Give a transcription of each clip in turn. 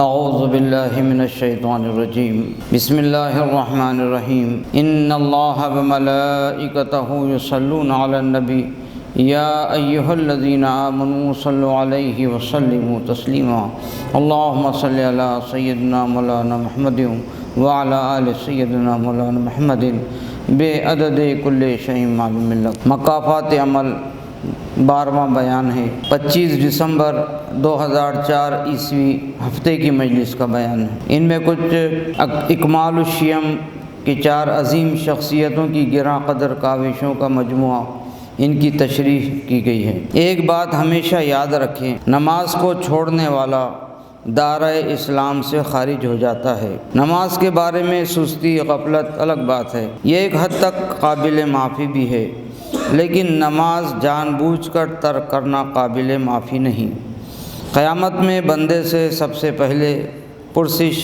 اعوذ باللہ من الشیطان الرجیم بسم اللہ الرحمن الرحیم ان اللہ وملائکتہ یصلون علی النبی یا ایہا الذین آمنوا صلوا علیہ وسلموا تسلیما اللہم صلی علی سیدنا مولانا محمد وعلی آل سیدنا مولانا محمد بے عدد کل شیء معلوم لک۔ مقافات عمل 12واں بیان ہے، 25 دسمبر 2004 عیسوی ہفتے کی مجلس کا بیان ہے۔ ان میں کچھ اکمال الشیم کی 4 عظیم شخصیتوں کی گراں قدر کاوشوں کا مجموعہ، ان کی تشریح کی گئی ہے۔ ایک بات ہمیشہ یاد رکھیں، نماز کو چھوڑنے والا دائرہ اسلام سے خارج ہو جاتا ہے۔ نماز کے بارے میں سستی غفلت الگ بات ہے، یہ ایک حد تک قابل معافی بھی ہے، لیکن نماز جان بوجھ کر ترک کرنا قابل معافی نہیں۔ قیامت میں بندے سے سب سے پہلے پرسش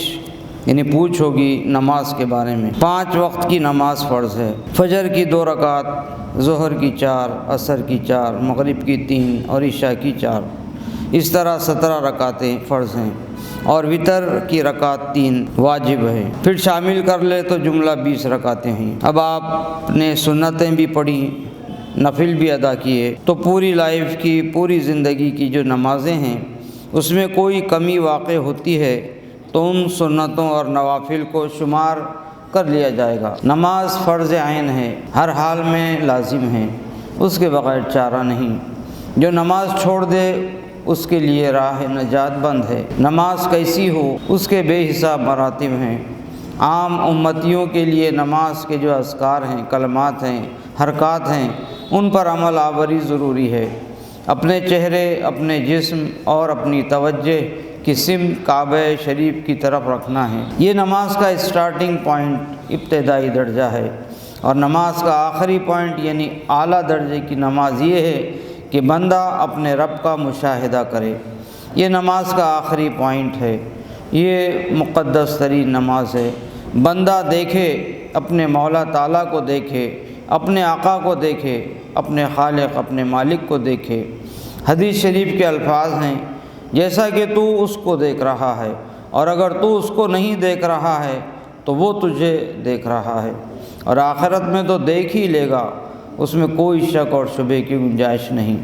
پوچھ ہوگی نماز کے بارے میں۔ 5 وقت کی نماز فرض ہے، فجر کی 2 رکعت، ظہر کی 4، عصر کی 4، مغرب کی 3 اور عشاء کی 4، اس طرح 17 رکعتیں فرض ہیں، اور وتر کی رکعت 3 واجب ہے۔ پھر شامل کر لے تو جملہ 20 رکعتیں ہیں۔ اب آپ نے سنتیں بھی پڑھی، نفل بھی ادا کیے، تو پوری لائف کی، پوری زندگی کی جو نمازیں ہیں اس میں کوئی کمی واقع ہوتی ہے تو ان سنتوں اور نوافل کو شمار کر لیا جائے گا۔ نماز فرض عین ہے، ہر حال میں لازم ہے، اس کے بغیر چارہ نہیں۔ جو نماز چھوڑ دے اس کے لیے راہ نجات بند ہے۔ نماز کیسی ہو اس کے بے حساب مراتب ہیں۔ عام امتیوں کے لیے نماز کے جو اذکار ہیں، کلمات ہیں، حرکات ہیں، ان پر عمل آوری ضروری ہے۔ اپنے چہرے، اپنے جسم اور اپنی توجہ کی سمت کعبہ شریف کی طرف رکھنا ہے۔ یہ نماز کا اسٹارٹنگ پوائنٹ، ابتدائی درجہ ہے، اور نماز کا آخری پوائنٹ یعنی اعلیٰ درجے کی نماز یہ ہے کہ بندہ اپنے رب کا مشاہدہ کرے۔ یہ نماز کا آخری پوائنٹ ہے، یہ مقدس ترین نماز ہے۔ بندہ دیکھے، اپنے مولا تعالیٰ کو دیکھے، اپنے آقا کو دیکھے، اپنے خالق، اپنے مالک کو دیکھے۔ حدیث شریف کے الفاظ ہیں، جیسا کہ تو اس کو دیکھ رہا ہے، اور اگر تو اس کو نہیں دیکھ رہا ہے تو وہ تجھے دیکھ رہا ہے، اور آخرت میں تو دیکھ ہی لے گا، اس میں کوئی شک اور شبہ کی گنجائش نہیں۔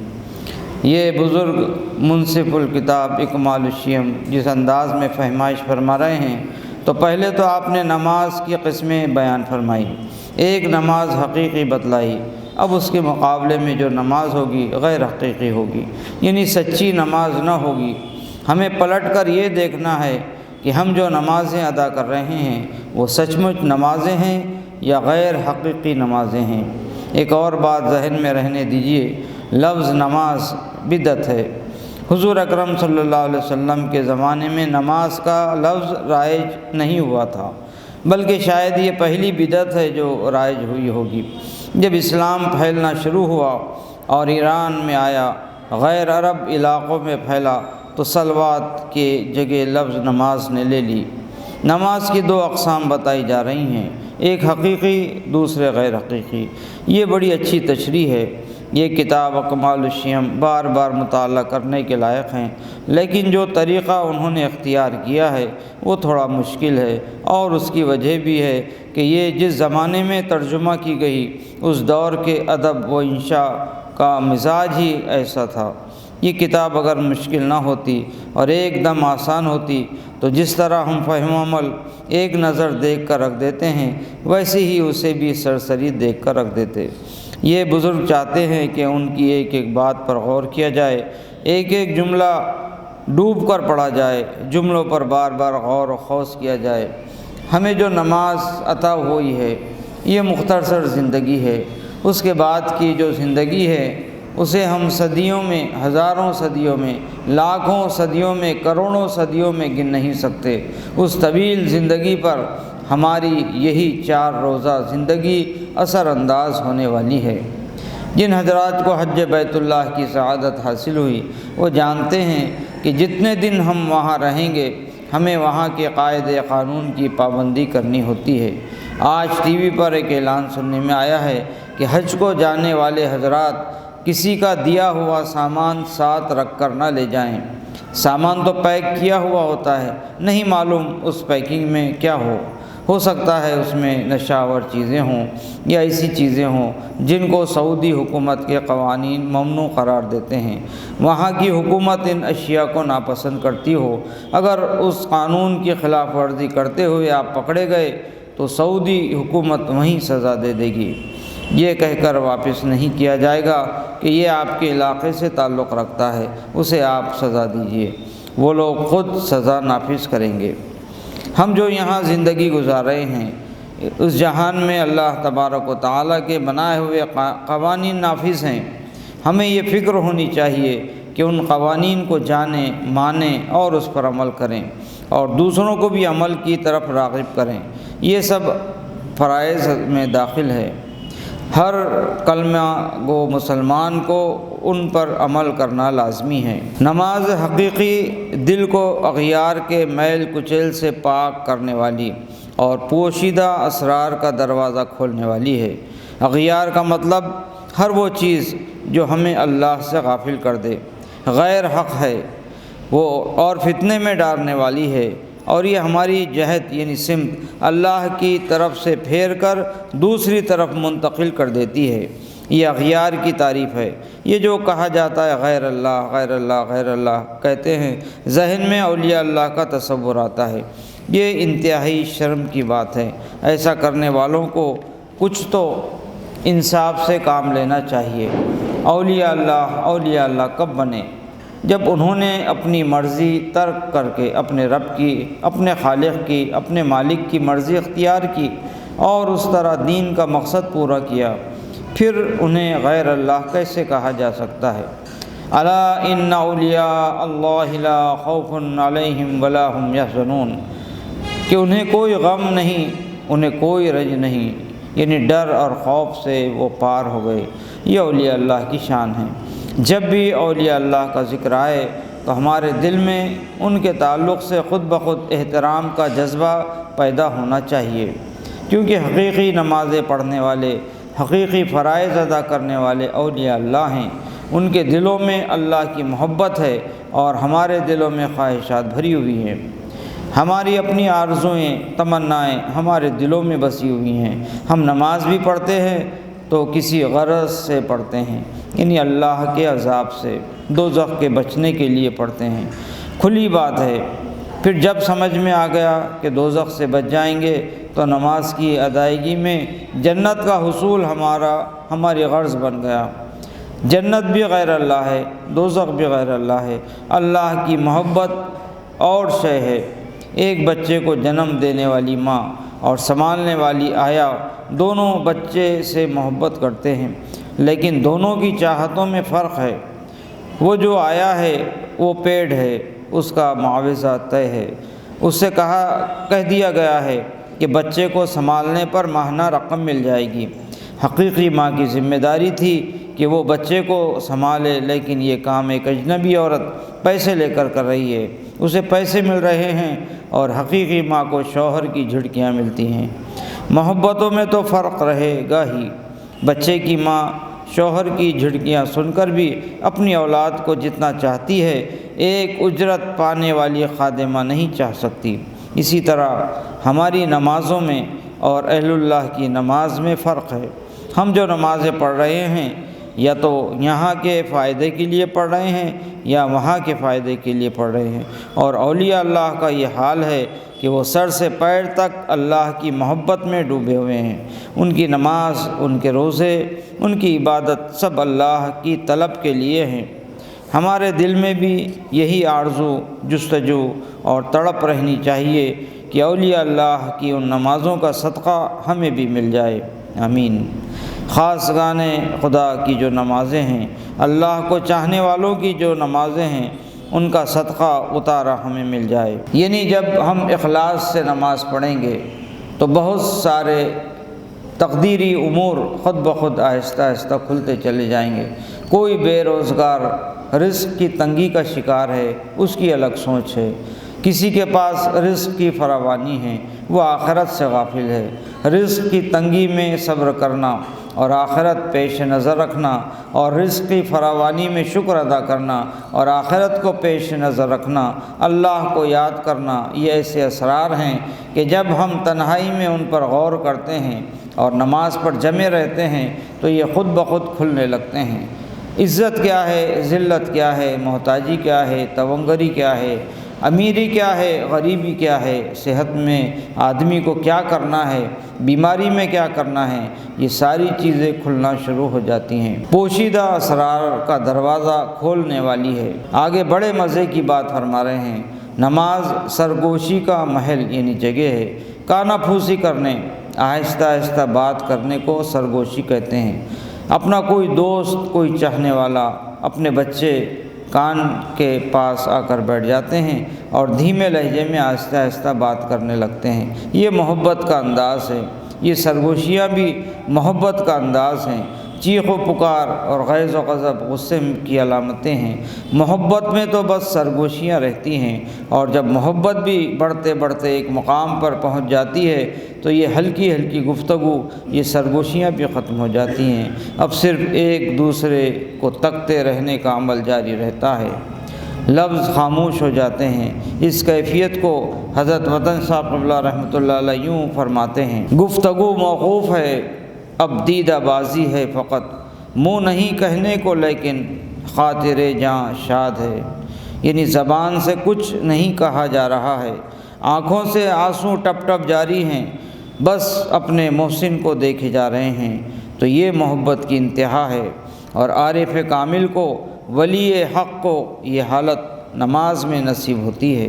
یہ بزرگ منصف الکتاب اکمال الشیم جس انداز میں فہمائش فرما رہے ہیں، تو پہلے تو آپ نے نماز کی قسمیں بیان فرمائی، ایک نماز حقیقی بتلائی، اب اس کے مقابلے میں جو نماز ہوگی غیر حقیقی ہوگی، یعنی سچی نماز نہ ہوگی۔ ہمیں پلٹ کر یہ دیکھنا ہے کہ ہم جو نمازیں ادا کر رہے ہیں وہ سچ مچ نمازیں ہیں یا غیر حقیقی نمازیں ہیں۔ ایک اور بات ذہن میں رہنے دیجیے، لفظ نماز بدعت ہے۔ حضور اکرم صلی اللہ علیہ وسلم کے زمانے میں نماز کا لفظ رائج نہیں ہوا تھا، بلکہ شاید یہ پہلی بدعت ہے جو رائج ہوئی ہوگی۔ جب اسلام پھیلنا شروع ہوا اور ایران میں آیا، غیر عرب علاقوں میں پھیلا، تو صلوات کے جگہ لفظ نماز نے لے لی۔ نماز کی 2 اقسام بتائی جا رہی ہیں، ایک حقیقی، دوسرے غیر حقیقی۔ یہ بڑی اچھی تشریح ہے۔ یہ کتاب اکمال الشیم بار بار مطالعہ کرنے کے لائق ہیں، لیکن جو طریقہ انہوں نے اختیار کیا ہے وہ تھوڑا مشکل ہے، اور اس کی وجہ بھی ہے کہ یہ جس زمانے میں ترجمہ کی گئی اس دور کے ادب و انشاء کا مزاج ہی ایسا تھا۔ یہ کتاب اگر مشکل نہ ہوتی اور ایک دم آسان ہوتی تو جس طرح ہم فہم و عمل ایک نظر دیکھ کر رکھ دیتے ہیں ویسے ہی اسے بھی سرسری دیکھ کر رکھ دیتے۔ یہ بزرگ چاہتے ہیں کہ ان کی ایک ایک بات پر غور کیا جائے، ایک ایک جملہ ڈوب کر پڑھا جائے، جملوں پر بار بار غور و خوض کیا جائے۔ ہمیں جو نماز عطا ہوئی ہے یہ مختصر زندگی ہے، اس کے بعد کی جو زندگی ہے اسے ہم صدیوں میں، ہزاروں صدیوں میں، لاکھوں صدیوں میں، کروڑوں صدیوں میں گن نہیں سکتے۔ اس طویل زندگی پر ہماری یہی 4 روزہ زندگی اثر انداز ہونے والی ہے۔ جن حضرات کو حج بیت اللہ کی سعادت حاصل ہوئی وہ جانتے ہیں کہ جتنے دن ہم وہاں رہیں گے ہمیں وہاں کے قاعدے قانون کی پابندی کرنی ہوتی ہے۔ آج ٹی وی پر ایک اعلان سننے میں آیا ہے کہ حج کو جانے والے حضرات کسی کا دیا ہوا سامان ساتھ رکھ کر نہ لے جائیں۔ سامان تو پیک کیا ہوا ہوتا ہے، نہیں معلوم اس پیکنگ میں کیا ہو سکتا ہے اس میں نشہ آور چیزیں ہوں یا ایسی چیزیں ہوں جن کو سعودی حکومت کے قوانین ممنوع قرار دیتے ہیں۔ وہاں کی حکومت ان اشیاء کو ناپسند کرتی ہو، اگر اس قانون کی خلاف ورزی کرتے ہوئے آپ پکڑے گئے تو سعودی حکومت وہیں سزا دے دے گی۔ یہ کہہ کر واپس نہیں کیا جائے گا کہ یہ آپ کے علاقے سے تعلق رکھتا ہے، اسے آپ سزا دیجیے، وہ لوگ خود سزا نافذ کریں گے۔ ہم جو یہاں زندگی گزار رہے ہیں، اس جہان میں اللہ تبارک و تعالیٰ کے بنائے ہوئے قوانین نافذ ہیں۔ ہمیں یہ فکر ہونی چاہیے کہ ان قوانین کو جانیں، مانیں اور اس پر عمل کریں، اور دوسروں کو بھی عمل کی طرف راغب کریں۔ یہ سب فرائض میں داخل ہے۔ ہر کلمہ گو مسلمان کو ان پر عمل کرنا لازمی ہے۔ نماز حقیقی دل کو اغیار کے میل کچیل سے پاک کرنے والی اور پوشیدہ اسرار کا دروازہ کھولنے والی ہے۔ اغیار کا مطلب ہر وہ چیز جو ہمیں اللہ سے غافل کر دے، غیر حق ہے وہ اور فتنے میں ڈالنے والی ہے، اور یہ ہماری جہت یعنی سمت اللہ کی طرف سے پھیر کر دوسری طرف منتقل کر دیتی ہے۔ یہ اغیار کی تعریف ہے۔ یہ جو کہا جاتا ہے غیر اللہ غیر اللہ غیر اللہ کہتے ہیں، ذہن میں اولیاء اللہ کا تصور آتا ہے۔ یہ انتہائی شرم کی بات ہے۔ ایسا کرنے والوں کو کچھ تو انصاف سے کام لینا چاہیے۔ اولیاء اللہ کب بنے؟ جب انہوں نے اپنی مرضی ترک کر کے اپنے رب کی، اپنے خالق کی، اپنے مالک کی مرضی اختیار کی اور اس طرح دین کا مقصد پورا کیا، پھر انہیں غیر اللہ کیسے کہا جا سکتا ہے؟ الا ان اولیاء اللہ لا خوف علیہم ولا هم یحزنون، کہ انہیں کوئی غم نہیں، انہیں کوئی رنج نہیں، یعنی ڈر اور خوف سے وہ پار ہو گئے۔ یہ اولیاء اللہ کی شان ہے۔ جب بھی اولیاء اللہ کا ذکر آئے تو ہمارے دل میں ان کے تعلق سے خود بخود احترام کا جذبہ پیدا ہونا چاہیے، کیونکہ حقیقی نمازیں پڑھنے والے، حقیقی فرائض ادا کرنے والے اولیاء اللہ ہیں۔ ان کے دلوں میں اللہ کی محبت ہے اور ہمارے دلوں میں خواہشات بھری ہوئی ہیں۔ ہماری اپنی آرزوئیں، تمنائیں ہمارے دلوں میں بسی ہوئی ہیں۔ ہم نماز بھی پڑھتے ہیں تو کسی غرض سے پڑھتے ہیں، یعنی اللہ کے عذاب سے، دوزخ کے بچنے کے لیے پڑھتے ہیں۔ کھلی بات ہے، پھر جب سمجھ میں آ گیا کہ دوزخ سے بچ جائیں گے تو نماز کی ادائیگی میں جنت کا حصول ہماری غرض بن گیا۔ جنت بھی غیر اللہ ہے، دوزخ بھی غیر اللہ ہے۔ اللہ کی محبت اور شے ہے۔ ایک بچے کو جنم دینے والی ماں اور سنبھالنے والی آیا دونوں بچے سے محبت کرتے ہیں، لیکن دونوں کی چاہتوں میں فرق ہے۔ وہ جو آیا ہے وہ پیڈ ہے، اس کا معاوضہ طے ہے۔ اس سے کہہ دیا گیا ہے کہ بچے کو سنبھالنے پر ماہانہ رقم مل جائے گی۔ حقیقی ماں کی ذمہ داری تھی کہ وہ بچے کو سنبھالے، لیکن یہ کام ایک اجنبی عورت پیسے لے کر رہی ہے۔ اسے پیسے مل رہے ہیں اور حقیقی ماں کو شوہر کی جھڑکیاں ملتی ہیں۔ محبتوں میں تو فرق رہے گا ہی۔ بچے کی ماں شوہر کی جھڑکیاں سن کر بھی اپنی اولاد کو جتنا چاہتی ہے، ایک اجرت پانے والی خادمہ نہیں چاہ سکتی۔ اسی طرح ہماری نمازوں میں اور اہل اللہ کی نماز میں فرق ہے۔ ہم جو نمازیں پڑھ رہے ہیں یا تو یہاں کے فائدے کے لیے پڑھ رہے ہیں یا وہاں کے فائدے کے لیے پڑھ رہے ہیں، اور اولیاء اللہ کا یہ حال ہے کہ وہ سر سے پیر تک اللہ کی محبت میں ڈوبے ہوئے ہیں۔ ان کی نماز، ان کے روزے، ان کی عبادت سب اللہ کی طلب کے لیے ہیں۔ ہمارے دل میں بھی یہی آرزو، جستجو اور تڑپ رہنی چاہیے کہ اولیاء اللہ کی ان نمازوں کا صدقہ ہمیں بھی مل جائے۔ آمین۔ خاصگان خدا کی جو نمازیں ہیں، اللہ کو چاہنے والوں کی جو نمازیں ہیں، ان کا صدقہ اتارا ہمیں مل جائے۔ یعنی جب ہم اخلاص سے نماز پڑھیں گے تو بہت سارے تقدیری امور خود بخود آہستہ آہستہ کھلتے چلے جائیں گے۔ کوئی بے روزگار رزق کی تنگی کا شکار ہے، اس کی الگ سوچ ہے۔ کسی کے پاس رزق کی فراوانی ہے، وہ آخرت سے غافل ہے۔ رزق کی تنگی میں صبر کرنا اور آخرت پیش نظر رکھنا اور رزق کی فراوانی میں شکر ادا کرنا اور آخرت کو پیش نظر رکھنا، اللہ کو یاد کرنا، یہ ایسے اسرار ہیں کہ جب ہم تنہائی میں ان پر غور کرتے ہیں اور نماز پر جمے رہتے ہیں تو یہ خود بخود کھلنے لگتے ہیں۔ عزت کیا ہے، ذلت کیا ہے، محتاجی کیا ہے، تونگری کیا ہے، امیری کیا ہے، غریبی کیا ہے، صحت میں آدمی کو کیا کرنا ہے، بیماری میں کیا کرنا ہے، یہ ساری چیزیں کھلنا شروع ہو جاتی ہیں۔ پوشیدہ اسرار کا دروازہ کھولنے والی ہے۔ آگے بڑے مزے کی بات فرما رہے ہیں، نماز سرگوشی کا محل یعنی جگہ ہے۔ کانا پھوسی کرنے، آہستہ آہستہ بات کرنے کو سرگوشی کہتے ہیں۔ اپنا کوئی دوست، کوئی چاہنے والا، اپنے بچے کان کے پاس آ کر بیٹھ جاتے ہیں اور دھیمے لہجے میں آہستہ آہستہ بات کرنے لگتے ہیں، یہ محبت کا انداز ہے۔ یہ سرگوشیاں بھی محبت کا انداز ہیں۔ چیخ و پکار اور غیظ و غضب غصے کی علامتیں ہیں۔ محبت میں تو بس سرگوشیاں رہتی ہیں، اور جب محبت بھی بڑھتے بڑھتے ایک مقام پر پہنچ جاتی ہے تو یہ ہلکی ہلکی گفتگو، یہ سرگوشیاں بھی ختم ہو جاتی ہیں۔ اب صرف ایک دوسرے کو تکتے رہنے کا عمل جاری رہتا ہے، لفظ خاموش ہو جاتے ہیں۔ اس کیفیت کو حضرت مدنی صاحب قبلہ رحمۃ اللہ علیہ یوں فرماتے ہیں، گفتگو موقوف ہے، اب دیدہ بازی ہے فقط، منہ نہیں کہنے کو لیکن خاطر جاں شاد ہے۔ یعنی زبان سے کچھ نہیں کہا جا رہا ہے، آنکھوں سے آنسو ٹپ ٹپ جاری ہیں، بس اپنے محسن کو دیکھے جا رہے ہیں۔ تو یہ محبت کی انتہا ہے، اور عارف کامل کو، ولی حق کو یہ حالت نماز میں نصیب ہوتی ہے۔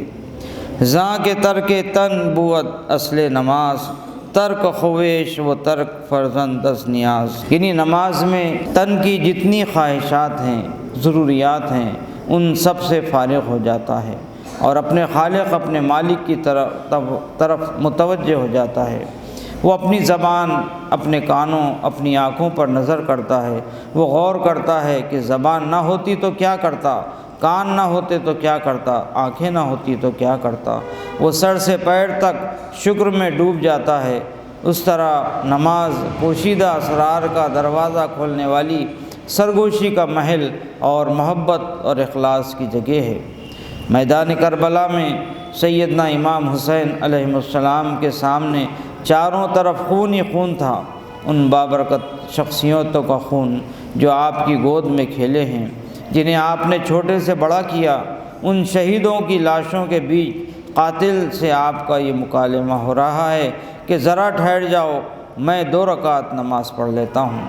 زاں کے ترک تن بود اصل نماز، ترک خویش و ترک فرزند از نیاز۔ یعنی نماز میں تن کی جتنی خواہشات ہیں، ضروریات ہیں، ان سب سے فارغ ہو جاتا ہے اور اپنے خالق، اپنے مالک کی طرف متوجہ ہو جاتا ہے۔ وہ اپنی زبان، اپنے کانوں، اپنی آنکھوں پر نظر کرتا ہے۔ وہ غور کرتا ہے کہ زبان نہ ہوتی تو کیا کرتا، کان نہ ہوتے تو کیا کرتا، آنکھیں نہ ہوتی تو کیا کرتا۔ وہ سر سے پیر تک شکر میں ڈوب جاتا ہے۔ اس طرح نماز پوشیدہ اسرار کا دروازہ کھولنے والی، سرگوشی کا محل اور محبت اور اخلاص کی جگہ ہے۔ میدان کربلا میں سیدنا امام حسین علیہ السلام کے سامنے چاروں طرف خون ہی خون تھا، ان بابرکت شخصیتوں کا خون جو آپ کی گود میں کھیلے ہیں، جنہیں آپ نے چھوٹے سے بڑا کیا۔ ان شہیدوں کی لاشوں کے بیچ قاتل سے آپ کا یہ مکالمہ ہو رہا ہے کہ ذرا ٹھہر جاؤ، میں 2 رکعت نماز پڑھ لیتا ہوں۔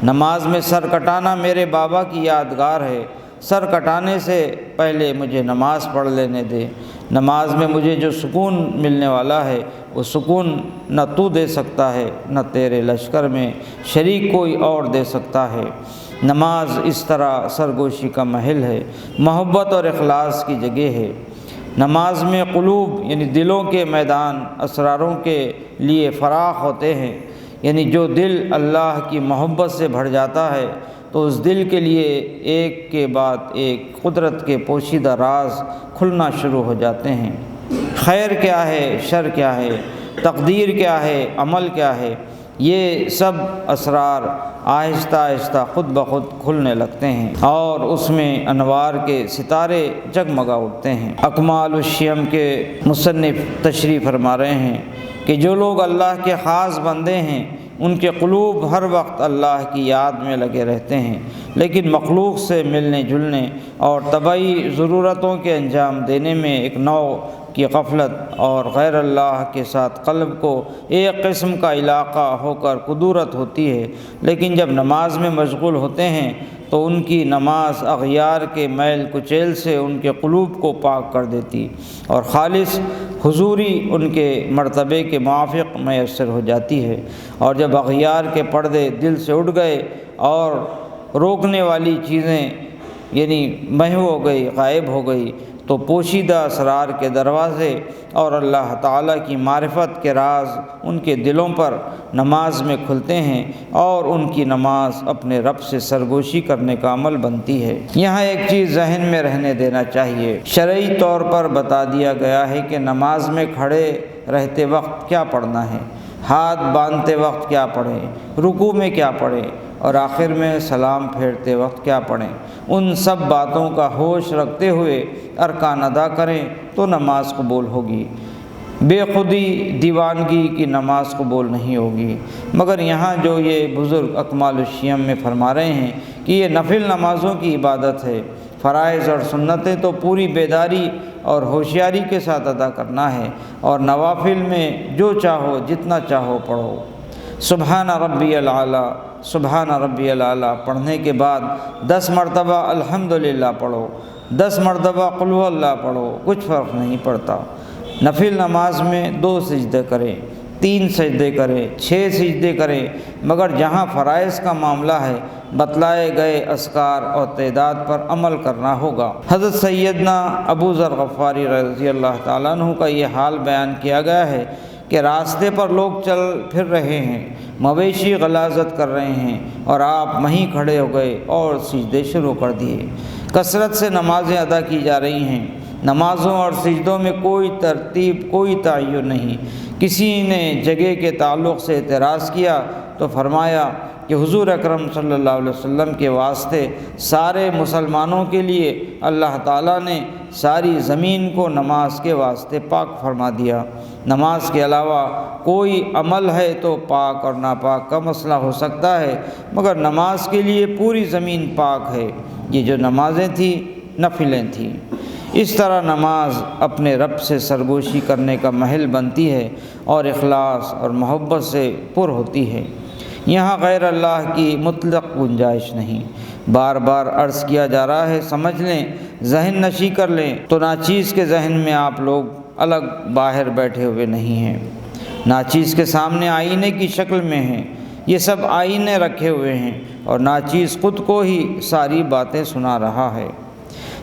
نماز میں سر کٹانا میرے بابا کی یادگار ہے، سر کٹانے سے پہلے مجھے نماز پڑھ لینے دے۔ نماز میں مجھے جو سکون ملنے والا ہے، وہ سکون نہ تو دے سکتا ہے، نہ تیرے لشکر میں شریک کوئی اور دے سکتا ہے۔ نماز اس طرح سرگوشی کا محل ہے، محبت اور اخلاص کی جگہ ہے۔ نماز میں قلوب یعنی دلوں کے میدان اسراروں کے لیے فراخ ہوتے ہیں۔ یعنی جو دل اللہ کی محبت سے بھر جاتا ہے تو اس دل کے لیے ایک کے بعد ایک قدرت کے پوشیدہ راز کھلنا شروع ہو جاتے ہیں۔ خیر کیا ہے، شر کیا ہے، تقدیر کیا ہے، عمل کیا ہے، یہ سب اسرار آہستہ آہستہ خود بخود کھلنے لگتے ہیں اور اس میں انوار کے ستارے جگمگا اٹھتے ہیں۔ اکمال الشیم کے مصنف تشریح فرما رہے ہیں کہ جو لوگ اللہ کے خاص بندے ہیں، ان کے قلوب ہر وقت اللہ کی یاد میں لگے رہتے ہیں، لیکن مخلوق سے ملنے جلنے اور طبعی ضرورتوں کے انجام دینے میں ایک نوع کی غفلت اور غیر اللہ کے ساتھ قلب کو ایک قسم کا علاقہ ہو کر کدورت ہوتی ہے۔ لیکن جب نماز میں مشغول ہوتے ہیں تو ان کی نماز اغیار کے میل کچیل سے ان کے قلوب کو پاک کر دیتی اور خالص حضوری ان کے مرتبے کے موافق میسر ہو جاتی ہے۔ اور جب اغیار کے پردے دل سے اٹھ گئے اور روکنے والی چیزیں یعنی محو ہو گئی، غائب ہو گئی، تو پوشیدہ اسرار کے دروازے اور اللہ تعالیٰ کی معرفت کے راز ان کے دلوں پر نماز میں کھلتے ہیں اور ان کی نماز اپنے رب سے سرگوشی کرنے کا عمل بنتی ہے۔ یہاں ایک چیز ذہن میں رہنے دینا چاہیے، شرعی طور پر بتا دیا گیا ہے کہ نماز میں کھڑے رہتے وقت کیا پڑھنا ہے، ہاتھ باندھتے وقت کیا پڑھیں، رکوع میں کیا پڑھیں اور آخر میں سلام پھیرتے وقت کیا پڑھیں، ان سب باتوں کا ہوش رکھتے ہوئے ارکان ادا کریں تو نماز قبول ہوگی۔ بے خودی دیوانگی کی نماز قبول نہیں ہوگی۔ مگر یہاں جو یہ بزرگ اکمال الشیم میں فرما رہے ہیں کہ یہ نفل نمازوں کی عبادت ہے، فرائض اور سنتیں تو پوری بیداری اور ہوشیاری کے ساتھ ادا کرنا ہے، اور نوافل میں جو چاہو جتنا چاہو پڑھو۔ سبحان ربی العلیٰ، سبحان ربی العلیٰ پڑھنے کے بعد 10 مرتبہ الحمدللہ پڑھو، 10 مرتبہ قل هو اللہ پڑھو، کچھ فرق نہیں پڑتا۔ نفل نماز میں 2 سجدے کریں، 3 سجدے کریں، 6 سجدے کریں، مگر جہاں فرائض کا معاملہ ہے بتلائے گئے اذکار اور تعداد پر عمل کرنا ہوگا۔ حضرت سیدنا ابو ذر غفاری رضی اللہ تعالیٰ عنہ کا یہ حال بیان کیا گیا ہے کہ راستے پر لوگ چل پھر رہے ہیں، مویشی غلاظت کر رہے ہیں، اور آپ وہیں کھڑے ہو گئے اور سجدے شروع کر دیے۔ کثرت سے نمازیں ادا کی جا رہی ہیں، نمازوں اور سجدوں میں کوئی ترتیب، کوئی تعین نہیں۔ کسی نے جگہ کے تعلق سے اعتراض کیا تو فرمایا کہ حضور اکرم صلی اللہ علیہ وسلم کے واسطے سارے مسلمانوں کے لیے اللہ تعالیٰ نے ساری زمین کو نماز کے واسطے پاک فرما دیا۔ نماز کے علاوہ کوئی عمل ہے تو پاک اور ناپاک کا مسئلہ ہو سکتا ہے، مگر نماز کے لیے پوری زمین پاک ہے۔ یہ جو نمازیں تھیں نفلیں تھیں۔ اس طرح نماز اپنے رب سے سرگوشی کرنے کا محل بنتی ہے اور اخلاص اور محبت سے پر ہوتی ہے۔ یہاں غیر اللہ کی مطلق گنجائش نہیں۔ بار بار عرض کیا جا رہا ہے، سمجھ لیں، ذہن نشی کر لیں تو ناچیز کے ذہن میں آپ لوگ الگ باہر بیٹھے ہوئے نہیں ہیں، ناچیز کے سامنے آئینے کی شکل میں ہیں، یہ سب آئینے رکھے ہوئے ہیں اور ناچیز خود کو ہی ساری باتیں سنا رہا ہے۔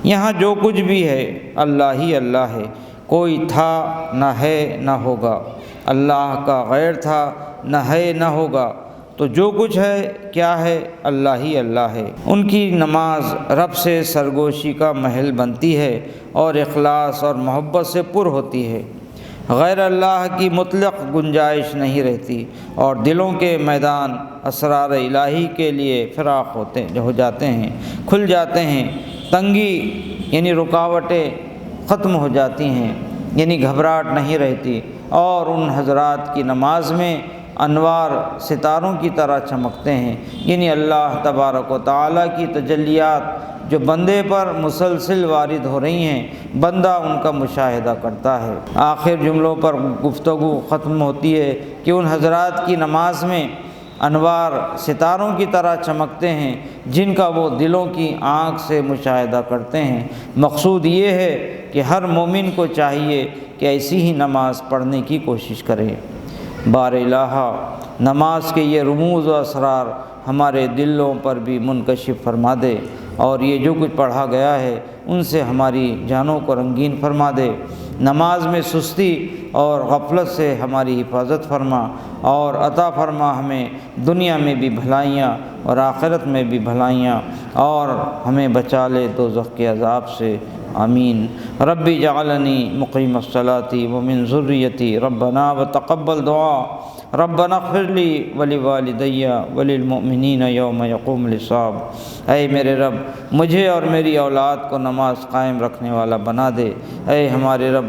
یہاں جو کچھ بھی ہے اللہ ہی اللہ ہے، کوئی تھا نہ ہے نہ ہوگا، اللہ کا غیر تھا نہ ہے نہ ہوگا، تو جو کچھ ہے کیا ہے اللہ ہی اللہ ہے۔ ان کی نماز رب سے سرگوشی کا محل بنتی ہے اور اخلاص اور محبت سے پر ہوتی ہے۔ غیر اللہ کی مطلق گنجائش نہیں رہتی اور دلوں کے میدان اسرار الہی کے لیے فراخ ہو جاتے ہیں، کھل جاتے ہیں۔ تنگی یعنی رکاوٹیں ختم ہو جاتی ہیں، یعنی گھبراہٹ نہیں رہتی، اور ان حضرات کی نماز میں انوار ستاروں کی طرح چمکتے ہیں، یعنی اللہ تبارک و تعالیٰ کی تجلیات جو بندے پر مسلسل وارد ہو رہی ہیں، بندہ ان کا مشاہدہ کرتا ہے۔ آخر جملوں پر گفتگو ختم ہوتی ہے کہ ان حضرات کی نماز میں انوار ستاروں کی طرح چمکتے ہیں جن کا وہ دلوں کی آنکھ سے مشاہدہ کرتے ہیں۔ مقصود یہ ہے کہ ہر مومن کو چاہیے کہ ایسی ہی نماز پڑھنے کی کوشش کرے۔ بار الہ نماز کے یہ رموز و اسرار ہمارے دلوں پر بھی منکشف فرما دے، اور یہ جو کچھ پڑھا گیا ہے ان سے ہماری جانوں کو رنگین فرما دے۔ نماز میں سستی اور غفلت سے ہماری حفاظت فرما، اور عطا فرما ہمیں دنیا میں بھی بھلائیاں اور آخرت میں بھی بھلائیاں، اور ہمیں بچا لے دوزخ کے عذاب سے۔ آمین۔ ربی جعلنی مقیم الصلاۃ ومن ذریتی ربنا وتقبل دعا ربنا اغفر لی ولوالدی وللمؤمنین یوم یقوم الحساب۔ اے میرے رب، مجھے اور میری اولاد کو نماز قائم رکھنے والا بنا دے۔ اے ہمارے رب،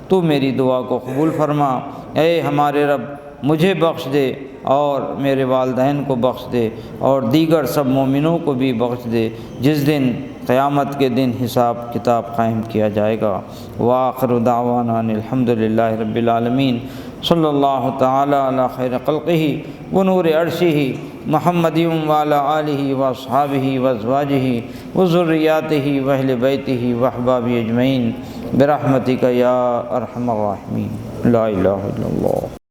تو میری دعا کو قبول فرما۔ اے ہمارے رب، مجھے بخش دے اور میرے والدین کو بخش دے اور دیگر سب مومنوں کو بھی بخش دے جس دن قیامت کے دن حساب کتاب قائم کیا جائے گا۔ وآخر دعوانا الحمدللہ رب العالمین۔ صلی اللہ تعالی علی خیر خلقہ ونور عرشہ محمد وعلی آلہ واصحابہ وازواجہ وذریاتہ واہل بیتہ واحبابہ اجمعین برحمتک یا ارحم الراحمین۔ لا الہ الا اللہ۔